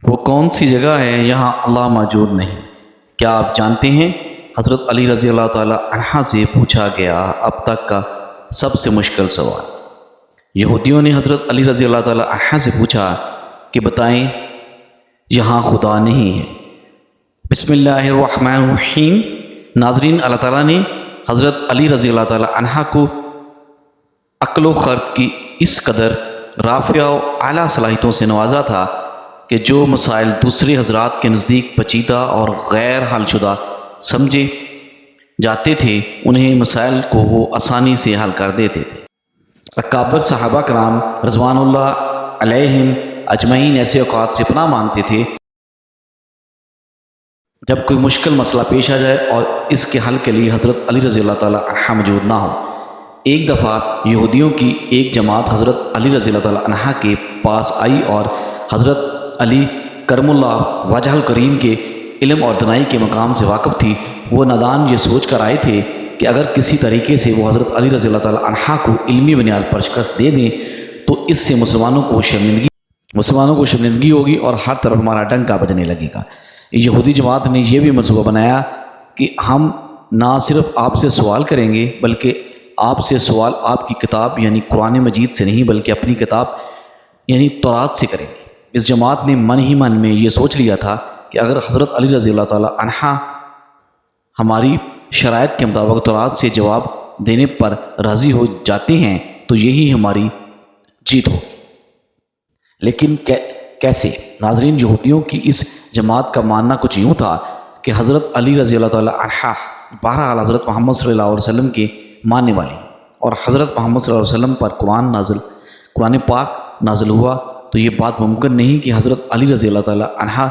وہ کون سی جگہ ہے یہاں اللہ موجود نہیں؟ کیا آپ جانتے ہیں؟ حضرت علی رضی اللہ تعالی عنہ سے پوچھا گیا اب تک کا سب سے مشکل سوال۔ یہودیوں نے حضرت علی رضی اللہ تعالی عنہ سے پوچھا کہ بتائیں یہاں خدا نہیں ہے۔ بسم اللہ الرحمن الرحیم۔ ناظرین، اللہ تعالیٰ نے حضرت علی رضی اللہ تعالی عنہ کو عقل و خرد کی اس قدر رافع و اعلیٰ صلاحیتوں سے نوازا تھا کہ جو مسائل دوسرے حضرات کے نزدیک پیچیدہ اور غیر حل شدہ سمجھے جاتے تھے، انہیں مسائل کو وہ آسانی سے حل کر دیتے تھے۔ اکابر صحابہ کرام رضوان اللہ علیہم اجمعین ایسے اوقات سے پناہ مانگتے تھے جب کوئی مشکل مسئلہ پیش آ جائے اور اس کے حل کے لیے حضرت علی رضی اللہ تعالی عنہ موجود نہ ہو۔ ایک دفعہ یہودیوں کی ایک جماعت حضرت علی رضی اللہ تعالی عنہ کے پاس آئی اور حضرت علی کرم اللہ وجہ الکریم کے علم اور دانائی کے مقام سے واقف تھی۔ وہ نادان یہ سوچ کر آئے تھے کہ اگر کسی طریقے سے وہ حضرت علی رضی اللہ تعالی عنہ کو علمی بنیاد پر شکست دے دیں تو اس سے مسلمانوں کو شرمندگی ہوگی اور ہر طرف ہمارا ڈنکا بجنے لگے گا۔ یہودی جماعت نے یہ بھی منصوبہ بنایا کہ ہم نہ صرف آپ سے سوال کریں گے بلکہ آپ سے سوال آپ کی کتاب یعنی قرآن مجید سے نہیں بلکہ اپنی کتاب یعنی تورات سے کریں گے۔ اس جماعت نے من ہی من میں یہ سوچ لیا تھا کہ اگر حضرت علی رضی اللہ تعالی عنہ ہماری شرائط کے مطابق تورات سے جواب دینے پر راضی ہو جاتے ہیں تو یہی ہماری جیت ہوگی۔ لیکن کیسے؟ ناظرین، یہودیوں کی اس جماعت کا ماننا کچھ یوں تھا کہ حضرت علی رضی اللہ تعالی عنہ بہرحال حضرت محمد صلی اللہ علیہ وسلم کے ماننے والے ہیں، اور حضرت محمد صلی اللہ علیہ وسلم پر قرآن پاک نازل ہوا تو یہ بات ممکن نہیں کہ حضرت علی رضی اللہ تعالی عنہ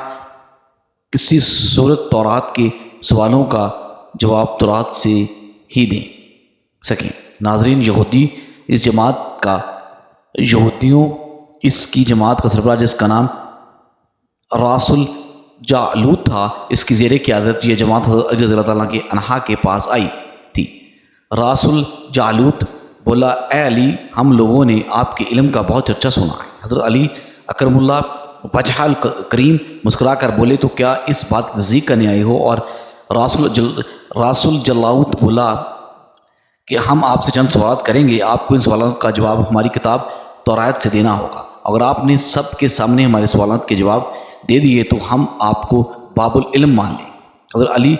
کسی صورت تورات کے سوالوں کا جواب تورات سے ہی دیں سکیں۔ ناظرین، یہودیوں اس کی جماعت کا سربراہ جس کا نام راس الجالوت تھا، اس کی زیر قیادت یہ جماعت حضرت علی رضی اللہ تعالیٰ عنہ کے پاس آئی تھی۔ راس الجالوت بولا، اے علی، ہم لوگوں نے آپ کے علم کا بہت چرچا سنا ہے۔ حضرت علی اکرم اللہ وجہ الکریم مسکرا کر بولے، تو کیا اس بات کی تصدیق کرنے آئے ہو؟ اور راس الجالوت بولا کہ ہم آپ سے چند سوالات کریں گے، آپ کو ان سوالات کا جواب ہماری کتاب تورات سے دینا ہوگا۔ اگر آپ نے سب کے سامنے ہمارے سوالات کے جواب دے دیے تو ہم آپ کو باب العلم مان لیں۔ حضرت علی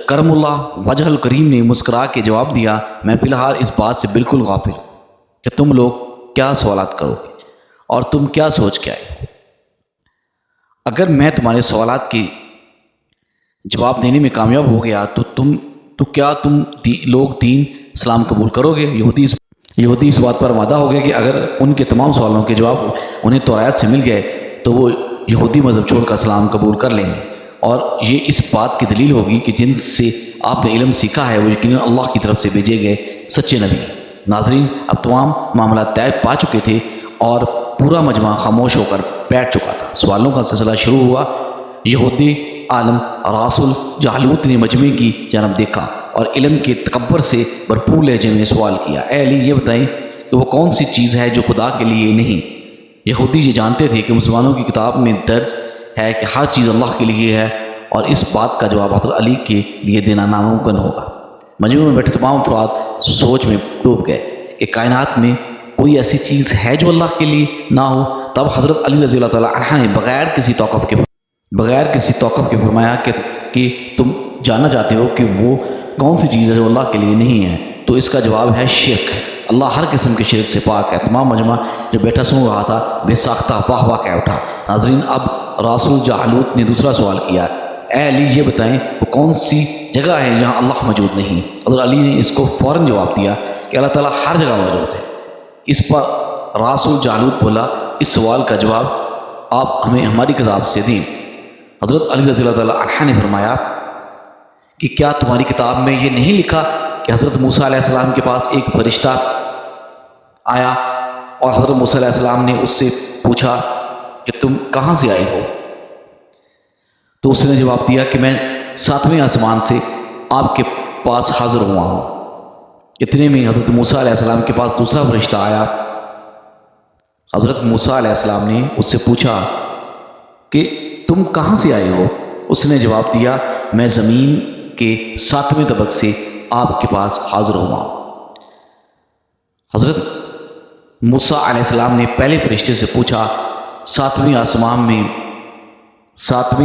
کرم اللہ وجہ الکریم نے مسکرا کے جواب دیا، میں فی الحال اس بات سے بالکل غافل ہوں کہ تم لوگ کیا سوالات کرو گے اور تم کیا سوچ کے آئے ہو۔ اگر میں تمہارے سوالات کے جواب دینے میں کامیاب ہو گیا تو کیا تم لوگ دین اسلام قبول کرو گے؟ یہودی اس بات پر وعدہ ہو گئے کہ اگر ان کے تمام سوالوں کے جواب انہیں تورات سے مل گئے تو وہ یہودی مذہب چھوڑ کر اسلام قبول کر لیں گے، اور یہ اس بات کی دلیل ہوگی کہ جن سے آپ نے علم سیکھا ہے وہ یقیناً اللہ کی طرف سے بھیجے گئے سچے نبی ہیں۔ ناظرین، اب تمام معاملات طے پا چکے تھے اور پورا مجمع خاموش ہو کر بیٹھ چکا تھا۔ سوالوں کا سلسلہ شروع ہوا۔ یہودی عالم راس الجالوت نے مجمع کی جانب دیکھا اور علم کے تکبر سے بھرپور لہجے میں سوال کیا، اے علی، یہ بتائیں کہ وہ کون سی چیز ہے جو خدا کے لیے نہیں؟ یہودی یہ جانتے تھے کہ مسلمانوں کی کتاب میں درج ہے کہ ہر چیز اللہ کے لیے ہے، اور اس بات کا جواب حضرت علی کے لیے دینا ناممکن ہوگا۔ مجمع میں بیٹھے تمام افراد سوچ میں ڈوب گئے کہ کائنات میں کوئی ایسی چیز ہے جو اللہ کے لیے نہ ہو۔ تب حضرت علی رضی اللہ تعالی عنہ نے بغیر کسی توقف کے فرمایا کہ تم جاننا چاہتے ہو کہ وہ کون سی چیز ہے جو اللہ کے لیے نہیں ہے، تو اس کا جواب ہے شرک۔ اللہ ہر قسم کے شرک سے پاک ہے۔ تمام مجمع جو بیٹھا سن رہا تھا بے ساختہ واہ واہ کہہ اٹھا۔ ناظرین، اب راس الجالوت نے دوسرا سوال کیا، اے علی، یہ بتائیں وہ کون سی جگہ ہے یہاں اللہ موجود نہیں؟ حضرت علی نے اس کو فوراً جواب دیا کہ اللہ تعالیٰ ہر جگہ موجود ہے۔ اس پر راس الجالوت بولا، اس سوال کا جواب آپ ہمیں ہماری کتاب سے دیں۔ حضرت علی رضی اللہ تعالیٰ عنہ نے فرمایا کہ کیا تمہاری کتاب میں یہ نہیں لکھا کہ حضرت موسیٰ علیہ السلام کے پاس ایک فرشتہ آیا اور حضرت موسیٰ علیہ السلام نے اس سے پوچھا کہ تم کہاں سے آئے ہو؟ تو اس نے جواب دیا کہ میں 7ویں آسمان سے آپ کے پاس حاضر ہوا ہوں۔ اتنے میں حضرت موسیٰ علیہ السلام کے پاس دوسرا فرشتہ آیا۔ حضرت موسیٰ علیہ السلام نے اس سے پوچھا کہ تم کہاں سے آئے ہو؟ اس نے جواب دیا میں زمین کے 7ویں طبق سے آپ کے پاس حاضر ہوا ہوں۔ حضرت موسیٰ علیہ السلام نے پہلے فرشتے سے پوچھا 7ویں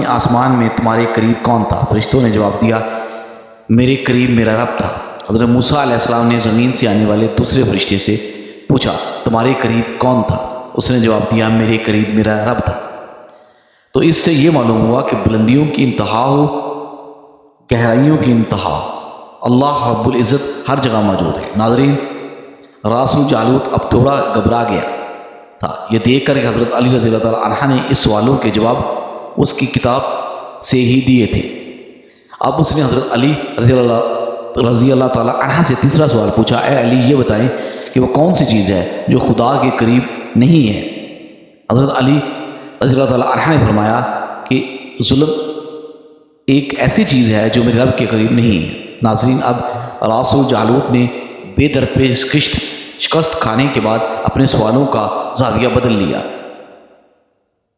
آسمان میں تمہارے قریب کون تھا؟ فرشتوں نے جواب دیا میرے قریب میرا رب تھا۔ حضرت موسیٰ علیہ السلام نے زمین سے آنے والے دوسرے فرشتے سے پوچھا تمہارے قریب کون تھا؟ اس نے جواب دیا میرے قریب میرا رب تھا۔ تو اس سے یہ معلوم ہوا کہ بلندیوں کی انتہا ہو گہرائیوں کی انتہا اللہ رب العزت ہر جگہ موجود ہے۔ ناظرین، راسل جالوت اب تھوڑا گھبرا گیا تھا یہ دیکھ کر کہ حضرت علی رضی اللہ تعالیٰ عنہ نے اس سوالوں کے جواب اس کی کتاب سے ہی دیے تھے۔ اب اس نے حضرت علی رضی اللہ تعالیٰ عنہ سے تیسرا سوال پوچھا اے علی یہ بتائیں کہ وہ کون سی چیز ہے جو خدا کے قریب نہیں ہے؟ حضرت علی رضی اللہ تعالیٰ عنہ نے فرمایا کہ ظلم ایک ایسی چیز ہے جو میرے رب کے قریب نہیں ہے۔ ناظرین، اب راسل جالوت نے بے درپیش شکست کھانے کے بعد اپنے سوالوں کا زاویہ بدل لیا۔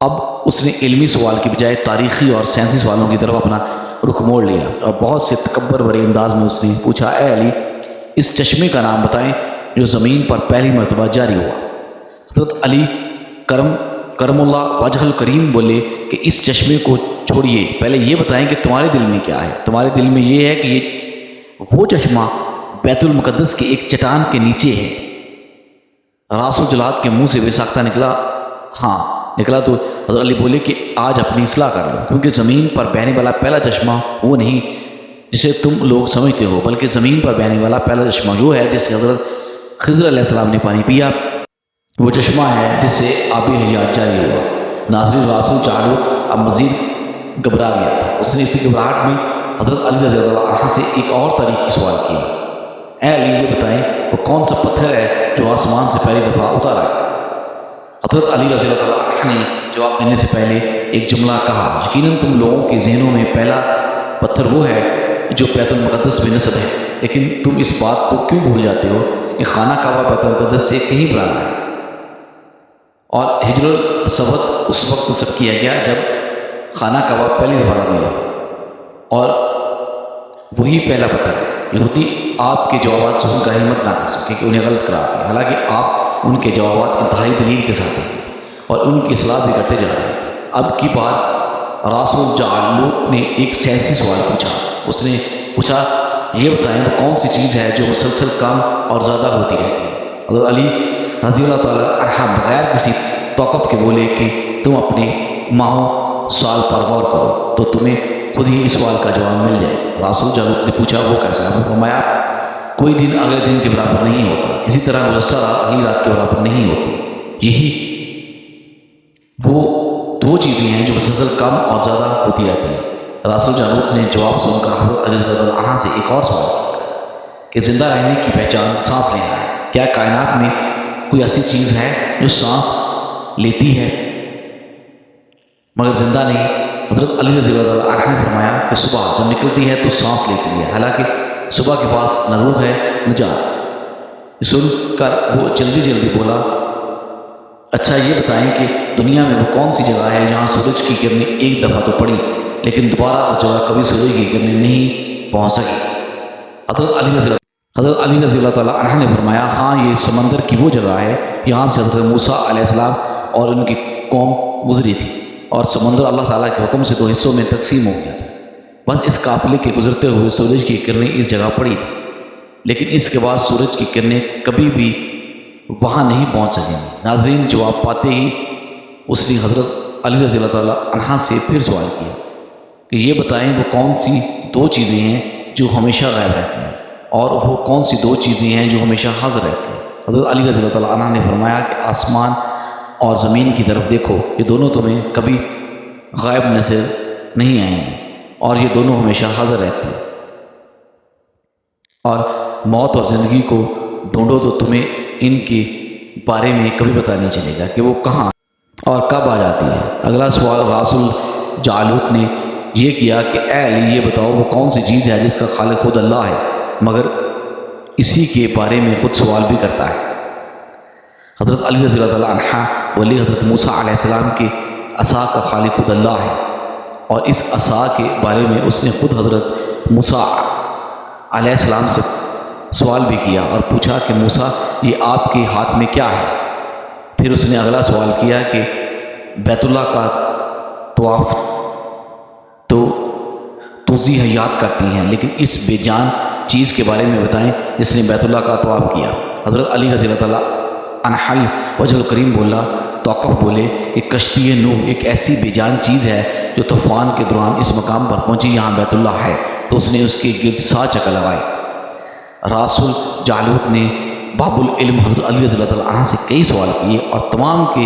اب اس نے علمی سوال کی بجائے تاریخی اور سائنسی سوالوں کی طرف اپنا رخ موڑ لیا اور بہت سے تکبر بھرے انداز میں اس نے پوچھا اے علی اس چشمے کا نام بتائیں جو زمین پر پہلی مرتبہ جاری ہوا۔ حضرت علی کرم اللہ وجہ الکریم بولے کہ اس چشمے کو چھوڑیے، پہلے یہ بتائیں کہ تمہارے دل میں کیا ہے؟ تمہارے دل میں یہ ہے کہ یہ وہ چشمہ بیت المقدس کے ایک چٹان کے نیچے ہے۔ راس و جلاد کے منہ سے بے ساختہ نکلا تو حضرت علی بولے کہ آج اپنی اصلاح کر لو، کیونکہ زمین پر بہنے والا پہلا چشمہ وہ نہیں جسے تم لوگ سمجھتے ہو، بلکہ زمین پر بہنے والا پہلا چشمہ جو ہے جس سے حضرت خضر علیہ السلام نے پانی پیا، وہ چشمہ ہے جس سے آب حیات جاری ہوا۔ ناظرین، راسل جالوت اب مزید گھبرا گیا تھا۔ اس نے اسی گھبراہٹ میں حضرت علی رضی اللہ عنہ سے ایک اور تاریخی سوال کیا اے علی یہ بتائیں وہ کون سا پتھر ہے جو آسمان سے پہلی دفعہ اتارا ہے؟ حضرت علی رضی اللہ عنہ نے جواب دینے سے پہلے ایک جملہ کہا یقیناً تم لوگوں کے ذہنوں میں پہلا پتھر وہ ہے جو بیت المقدس میں نصب ہے، لیکن تم اس بات کو کیوں بھول جاتے ہو کہ خانہ کعبہ بیت المقدس سے کہیں پرانا ہے اور حجر الاسود اس وقت نصب کیا گیا جب خانہ کعبہ پہلی دفعہ تعمیر ہوا اور وہی پہلا پتھر ہے۔ یہودی آپ کے جوابات سے ان کا ہمت نہ کر سکے کہ انہیں غلط قرار دیں، حالانکہ آپ ان کے جوابات انتہائی دلیل کے ساتھ ہیں اور ان کی اصلاح بھی کرتے جا رہے ہیں۔ اب کی بار راسل جالوت نے ایک سیاسی سوال پوچھا۔ اس نے پوچھا یہ بتائیں وہ کون سی چیز ہے جو مسلسل کم اور زیادہ ہوتی رہتی ہے؟ حضرت علی رضی اللہ تعالیٰ عنہ بغیر کسی توقف کے بولے کہ تم اپنے ماہوں سال پر غور کرو تو تمہیں خود ہی اس سوال کا جواب مل جائے۔ راسل جالوت نے پوچھا وہ کیسا ہے؟ فرمایا کوئی دن اگلے دن کے برابر نہیں ہوتا، اسی طرح گزشتہ رات اگلی رات کے برابر نہیں ہوتی۔ یہی وہ دو چیزیں ہیں جو مسلسل کم اور زیادہ ہوتی رہتی ہیں۔ راسل جالوت نے جواب سن کر حضرت علی رضی اللہ عنہ سے ایک اور سوال کیا کہ زندہ رہنے کی پہچان سانس لینا ہے، کیا کائنات میں کوئی ایسی چیز ہے جو سانس لیتی ہے مگر زندہ نہیں؟ حضرت علی رضی اللہ عنہ نے فرمایا کہ صبح جب نکلتی ہے تو سانس لیتی ہے، حالانکہ صبح کے پاس نہ روح ہے نہ جان۔ سن کر وہ جلدی جلدی بولا اچھا یہ بتائیں کہ دنیا میں وہ کون سی جگہ ہے جہاں سورج کی کرنیں ایک دفعہ تو پڑی لیکن دوبارہ وہ جگہ کبھی سورج کی کرنیں نہیں پہنچ سکی؟ حضرت علی رضی اللہ تعالیٰ عنہ نے فرمایا ہاں یہ سمندر کی وہ جگہ ہے یہاں سے حضرت موسیٰ علیہ السلام اور ان کی قوم گزری تھی اور سمندر اللہ تعالیٰ کے حکم سے دو حصوں میں تقسیم ہو گیا تھا۔ بس اس قافلے کے گزرتے ہوئے سورج کی کرنیں اس جگہ پڑی تھی، لیکن اس کے بعد سورج کی کرنیں کبھی بھی وہاں نہیں پہنچ سکیں۔ ناظرین، جواب پاتے ہی اس نے حضرت علی رضی اللہ تعالیٰ عنہ سے پھر سوال کیا کہ یہ بتائیں وہ کون سی دو چیزیں ہیں جو ہمیشہ غائب رہتی ہیں اور وہ کون سی دو چیزیں ہیں جو ہمیشہ حاضر رہتی ہیں؟ حضرت علی رضی اللہ تعالیٰ عنہ نے فرمایا کہ آسمان اور زمین کی طرف دیکھو، یہ دونوں تمہیں کبھی غائب نظر نہیں آئیں گے اور یہ دونوں ہمیشہ حاضر رہتے ہیں، اور موت اور زندگی کو ڈھونڈو تو تمہیں ان کے بارے میں کبھی پتہ نہیں چلے گا کہ وہ کہاں اور کب آ جاتی ہے۔ اگلا سوال راسل جالوت نے یہ کیا کہ اے علی یہ بتاؤ وہ کون سی چیز ہے جس کا خالق خود اللہ ہے مگر اسی کے بارے میں خود سوال بھی کرتا ہے؟ حضرت علی رضی اللہ عنہ ولی حضرت موسیٰ علیہ السلام کے عصا کا خالق خود اللہ ہے، اور اس عصا کے بارے میں اس نے خود حضرت موسیٰ علیہ السلام سے سوال بھی کیا اور پوچھا کہ موسیٰ یہ آپ کے ہاتھ میں کیا ہے؟ پھر اس نے اگلا سوال کیا کہ بیت اللہ کا طواف تو توضیح حیات کرتی ہیں، لیکن اس بے جان چیز کے بارے میں بتائیں جس نے بیت اللہ کا طواف کیا۔ حضرت علی رضی اللہ تعالیٰ عنہ وجہ الکریم بولا، توقف بولے کہ کشتی نوح ایک ایسی بے جان چیز ہے جو طوفان کے دوران اس مقام پر پہنچی یہاں بیت اللہ ہے، تو اس نے اس کے گرد 100 چکر لگائے۔ راسل جالوت نے باب العلم حضرت علی رضی اللہ تعالیٰ عنہ سے کئی سوال کیے اور تمام کے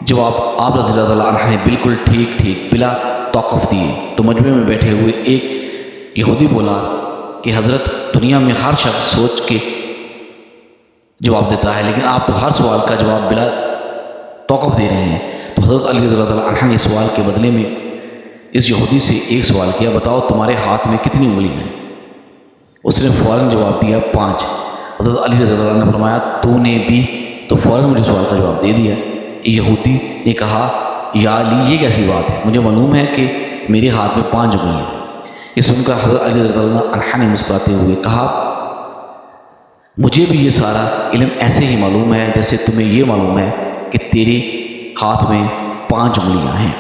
جواب آپ رضی اللہ تعالیٰ عنہ نے بالکل ٹھیک بلا توقف دیے۔ تو مجمع میں بیٹھے ہوئے ایک یہودی بولا کہ حضرت دنیا میں ہر شخص سوچ کے جواب دیتا ہے، لیکن آپ تو ہر سوال کا جواب بلا توقف دے رہے ہیں۔ تو حضرت علی رضی اللہ تعالیٰ عنہ نے سوال کے بدلے میں اس یہودی سے ایک سوال کیا، بتاؤ تمہارے ہاتھ میں کتنی انگلیاں ہیں؟ اس نے فوراً جواب دیا 5۔ حضرت علی رضی اللہ عنہ نے فرمایا تو نے بھی تو فوراً مجھے سوال کا جواب دے دیا۔ یہودی نے کہا یا علی یہ کیسی بات ہے، مجھے معلوم ہے کہ میرے ہاتھ میں 5 انگلیاں ہیں۔ یہ سن کر حضرت علی رضی اللہ عنہ نے مسکراتے ہوئے کہا مجھے بھی یہ سارا علم ایسے ہی معلوم ہے جیسے تمہیں یہ معلوم ہے کہ تیرے ہاتھ میں 5 انگلیاں ہیں۔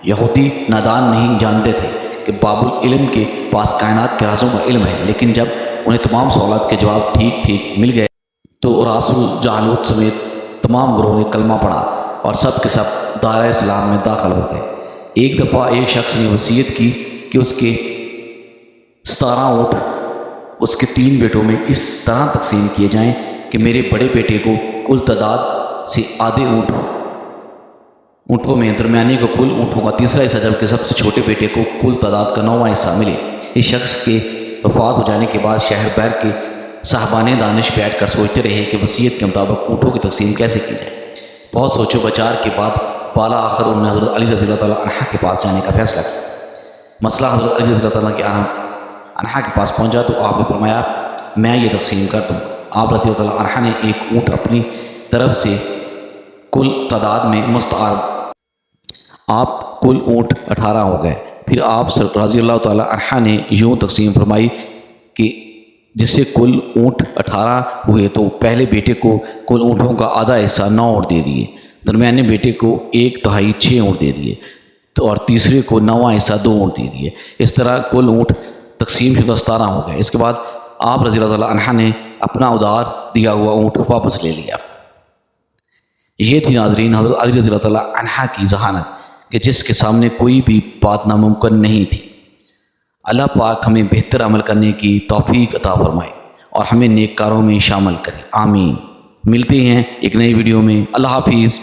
یہودی نادان نہیں جانتے تھے کہ باب العلم کے پاس کائنات کے رازوں کا علم ہے، لیکن جب انہیں تمام سوالات کے جواب ٹھیک مل گئے تو راسل جالوت سمیت تمام گروہ نے کلمہ پڑھا اور سب کے سب دائرہ اسلام میں داخل ہو گئے۔ ایک دفعہ ایک شخص نے وصیت کی کہ اس کے 17 اونٹ اس کے 3 بیٹوں میں اس طرح تقسیم کیے جائیں کہ میرے بڑے بیٹے کو کل تعداد سے آدھے اونٹوں میں، درمیانی کو کل اونٹوں کا تیسرا حصہ، جبکہ سب سے چھوٹے بیٹے کو کل تعداد کا 9واں حصہ ملے۔ اس شخص کے وفات ہو جانے کے بعد شہر بیر کے صاحبان دانش بیٹھ کر سوچتے رہے کہ وصیت کے مطابق اونٹوں کی تقسیم کیسے کی جائے۔ بہت سوچ و بچار کے بعد بالا آخر انہوں نے حضرت علی رضی اللہ تعالیٰ عنہ کے پاس جانے کا فیصلہ کیا۔ مسئلہ حضرت علی رضی اللہ تعالیٰ عنہ کے پاس پہنچا تو آپ نے فرمایا میں یہ تقسیم کر دوں۔ آپ رضی اللہ تعالیٰ عنہ نے ایک اونٹ اپنی طرف سے کل تعداد میں مستعار، آپ کل اونٹ 18 ہو گئے۔ پھر آپ رضی اللہ تعالیٰ عنہ نے یوں تقسیم فرمائی کہ جسے کل اونٹ 18 ہوئے تو پہلے بیٹے کو کل اونٹوں کا آدھا حصہ 9 اونٹ دے دیے، درمیانے بیٹے کو 1/3 6 اونٹ دے دیے اور تیسرے کو 9واں حصہ 2 اونٹ دے دیے۔ اس طرح کل اونٹ تقسیم شدہ 17 ہو گئے۔ اس کے بعد آپ رضی اللہ تعالیٰ عنہ نے اپنا ادھار دیا ہوا اونٹ واپس لے لیا۔ یہ تھی ناظرین حضرت علی رضی اللہ تعالیٰ عنہ کی ذہانت کہ جس کے سامنے کوئی بھی بات ناممکن نہیں تھی۔ اللہ پاک ہمیں بہتر عمل کرنے کی توفیق عطا فرمائے اور ہمیں نیک کاروں میں شامل کرے، آمین۔ ملتے ہیں ایک نئی ویڈیو میں، اللہ حافظ۔